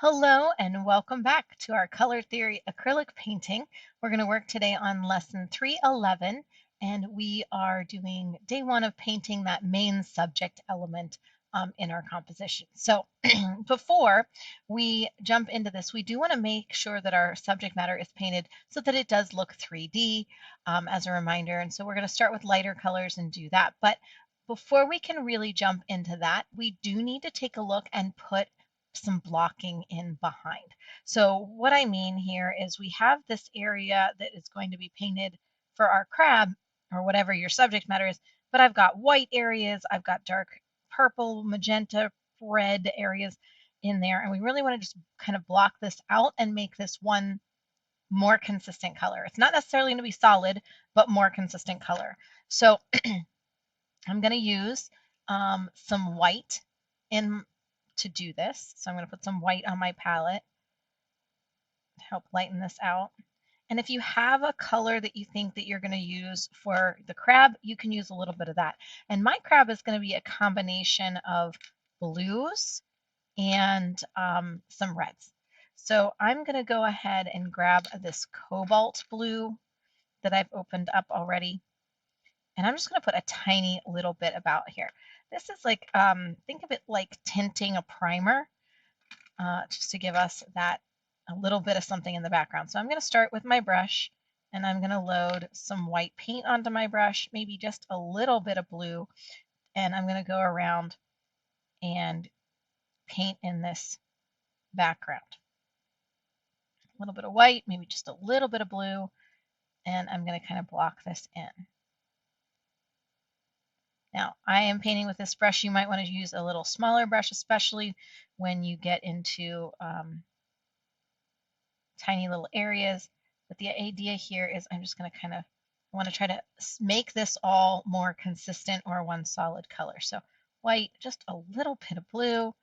Hello and welcome back to our color theory acrylic painting. We're going to work today on lesson 311 and we are doing day one of painting that main subject element in our composition. So before we jump into this, we do want to make sure that our subject matter is painted so that it does look 3D as a reminder. And so we're going to start with lighter colors and do that. But before we can really jump into that, we do need to take a look and put some blocking in behind. So what I mean here is we have this area that is going to be painted for our crab or whatever your subject matter is, but I've got white areas, I've got dark purple, magenta, red areas in there, and we really want to just kind of block this out and make this one more consistent color. It's not necessarily going to be solid, but more consistent color. So I'm going to use some white in to do this. So I'm going to put some white on my palette to help lighten this out. And if you have a color that you think that you're going to use for the crab, you can use a little bit of that. And my crab is going to be a combination of blues and some reds. So I'm going to go ahead and grab this cobalt blue that I've opened up already. And I'm just going to put a tiny little bit about here. This is like, think of it like tinting a primer, just to give us that a little bit of something in the background. So I'm going to start with my brush and I'm going to load some white paint onto my brush, maybe just a little bit of blue, and I'm going to go around and paint in this background. A little bit of white, maybe just a little bit of blue, and I'm going to kind of block this in. Now, I am painting with this brush. You might want to use a little smaller brush, especially when you get into tiny little areas. But the idea here is I'm just going to kind of want to try to make this all more consistent or one solid color. So white, just a little bit of blue.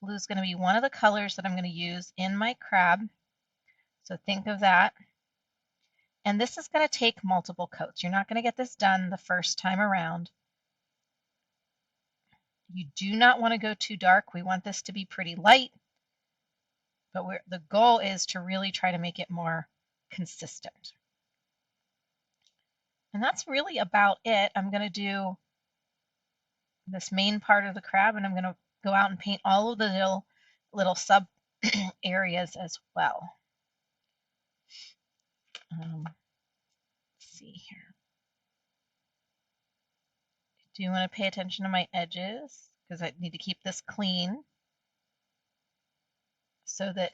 Blue is going to be one of the colors that I'm going to use in my crab. So think of that. And this is going to take multiple coats. You're not going to get this done the first time around. You do not want to go too dark. We want this to be pretty light, but the goal is to really try to make it more consistent. And that's really about it. I'm going to do this main part of the crab, and I'm going to go out and paint all of the little sub areas as well. Let's see here. Do you want to pay attention to my edges? Because I need to keep this clean so that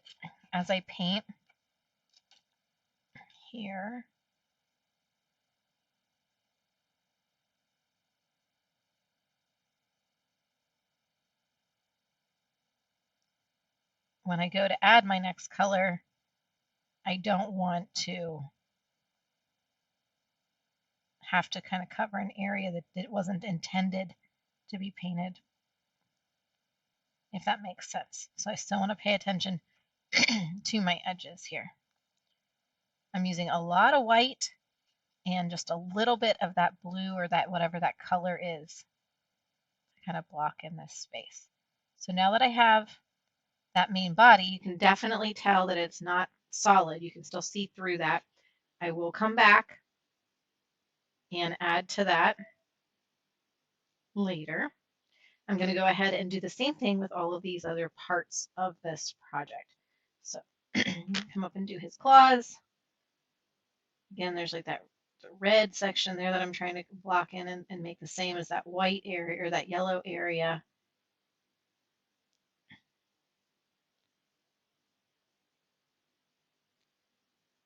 as I paint here, when I go to add my next color, I don't want to have to kind of cover an area that it wasn't intended to be painted, if that makes sense. So I still want to pay attention to my edges here. I'm using a lot of white and just a little bit of that blue or that whatever that color is to kind of block in this space. So now that I have that main body, you can definitely tell that it's not solid. You can still see through that. I will come back and add to that later. I'm going to go ahead and do the same thing with all of these other parts of this project. So come up and do his claws. Again, there's like that red section there that I'm trying to block in and make the same as that white area or that yellow area.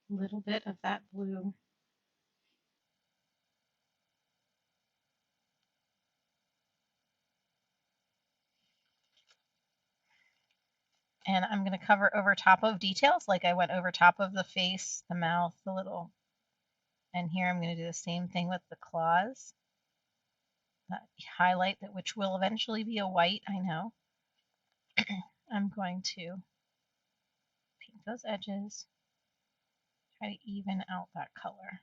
A little bit of that blue. And I'm going to cover over top of details, like I went over top of the face, the mouth, the little. And here I'm going to do the same thing with the claws. Highlight that, which will eventually be a white, I know. I'm going to paint those edges, try to even out that color.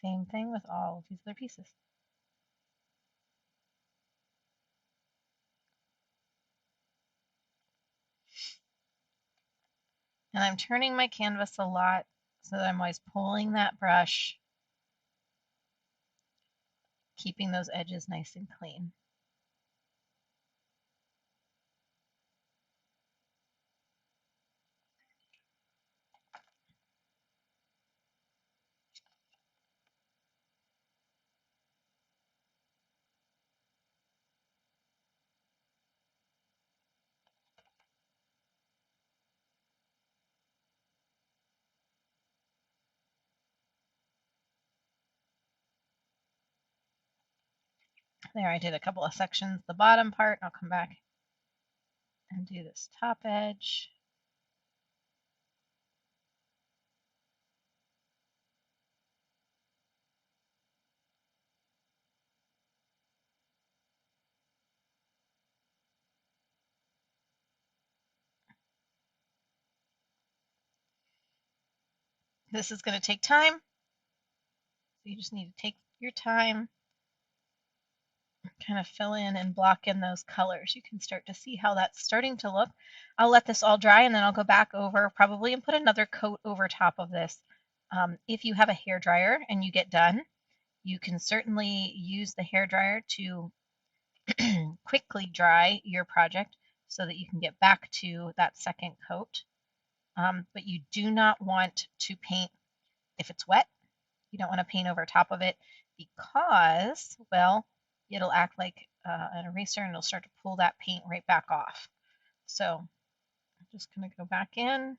Same thing with all of these other pieces. And I'm turning my canvas a lot so that I'm always pulling that brush, keeping those edges nice and clean. There, I did a couple of sections, the bottom part. I'll come back and do this top edge. This is going to take time, so you just need to take your time, kind of fill in and block in those colors. You can start to see how that's starting to look. I'll let this all dry and then I'll go back over probably and put another coat over top of this. If you have a hair dryer and you get done, you can certainly use the hair dryer to quickly dry your project so that you can get back to that second coat. But you do not want to paint if it's wet. You don't want to paint over top of it because, well, it'll act like an eraser and it'll start to pull that paint right back off. So I'm just going to go back in.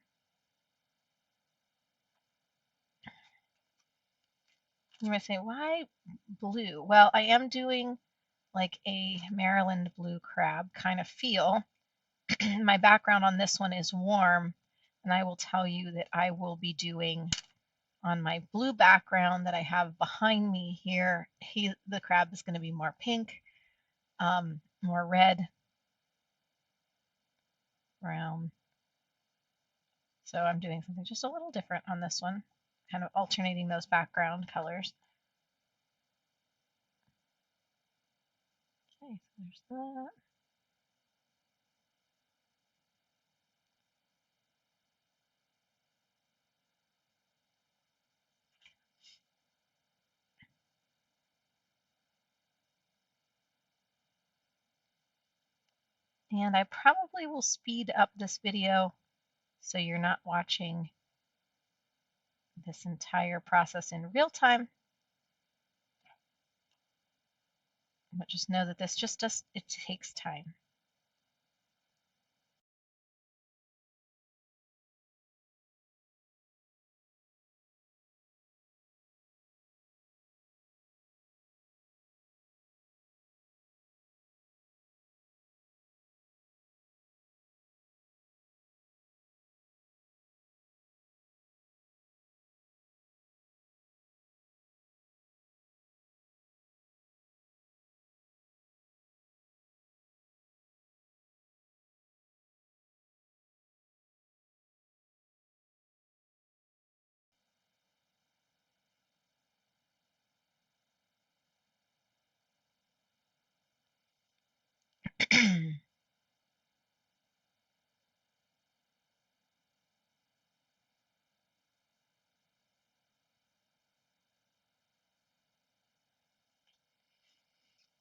You might say, why blue? Well, I am doing like a Maryland blue crab kind of feel. My background on this one is warm, and I will tell you that I will be doing on my blue background that I have behind me here, the crab is going to be more pink, more red, brown. So I'm doing something just a little different on this one, kind of alternating those background colors. Okay, so there's that. And I probably will speed up this video so you're not watching this entire process in real time. But just know that this just does, it takes time.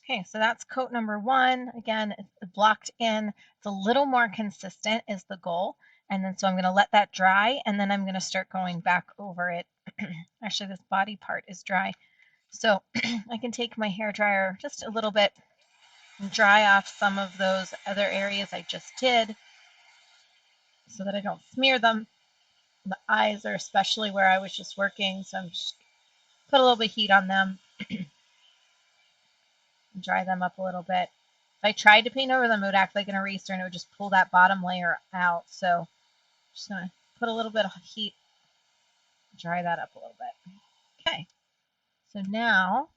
Okay, so that's coat number one. Again, it's blocked in. It's a little more consistent is the goal. And then so I'm going to let that dry and then I'm going to start going back over it. Actually, this body part is dry. So I can take my hair dryer just a little bit and dry off some of those other areas I just did so that I don't smear them. The eyes are especially where I was just working, so I'm just put a little bit of heat on them. Dry them up a little bit. If I tried to paint over them, it would act like an eraser and it would just pull that bottom layer out. So I'm just going to put a little bit of heat, dry that up a little bit. Okay, so now,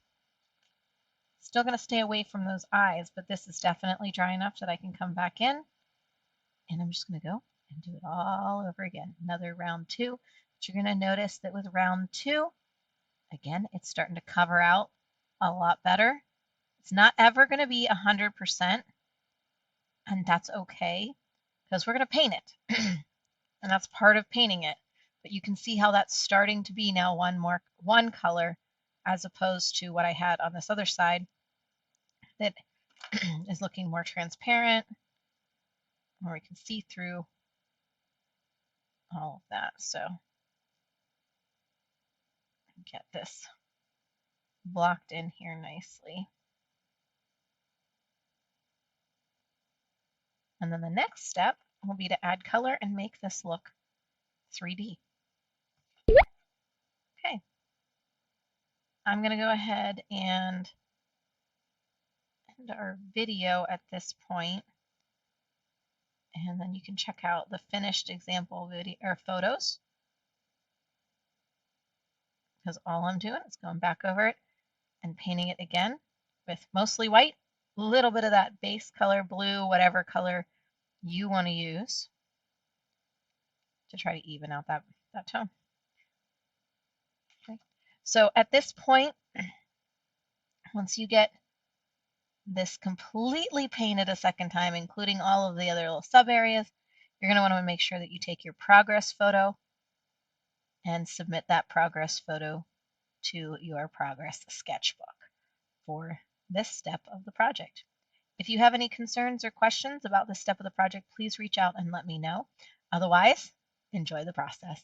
still going to stay away from those eyes, but this is definitely dry enough that I can come back in. And I'm just going to go and do it all over again. Another round two. But you're going to notice that with round two, Again, it's starting to cover out a lot better. It's not ever going to be 100%, and that's okay because we're going to paint it. And that's part of painting it. But you can see how that's starting to be now one color as opposed to what I had on this other side that is looking more transparent, where we can see through all of that. So get this blocked in here nicely. And then the next step will be to add color and make this look 3D. Okay, I'm going to go ahead and end our video at this point, and then you can check out the finished example video or photos, because all I'm doing is going back over it and painting it again with mostly white, a little bit of that base color, blue, whatever color you want to use to try to even out that tone. Okay. So at this point, once you get this completely painted a second time, including all of the other little sub areas, you're going to want to make sure that you take your progress photo and submit that progress photo to your progress sketchbook for this step of the project. If you have any concerns or questions about this step of the project, please reach out and let me know. Otherwise, enjoy the process.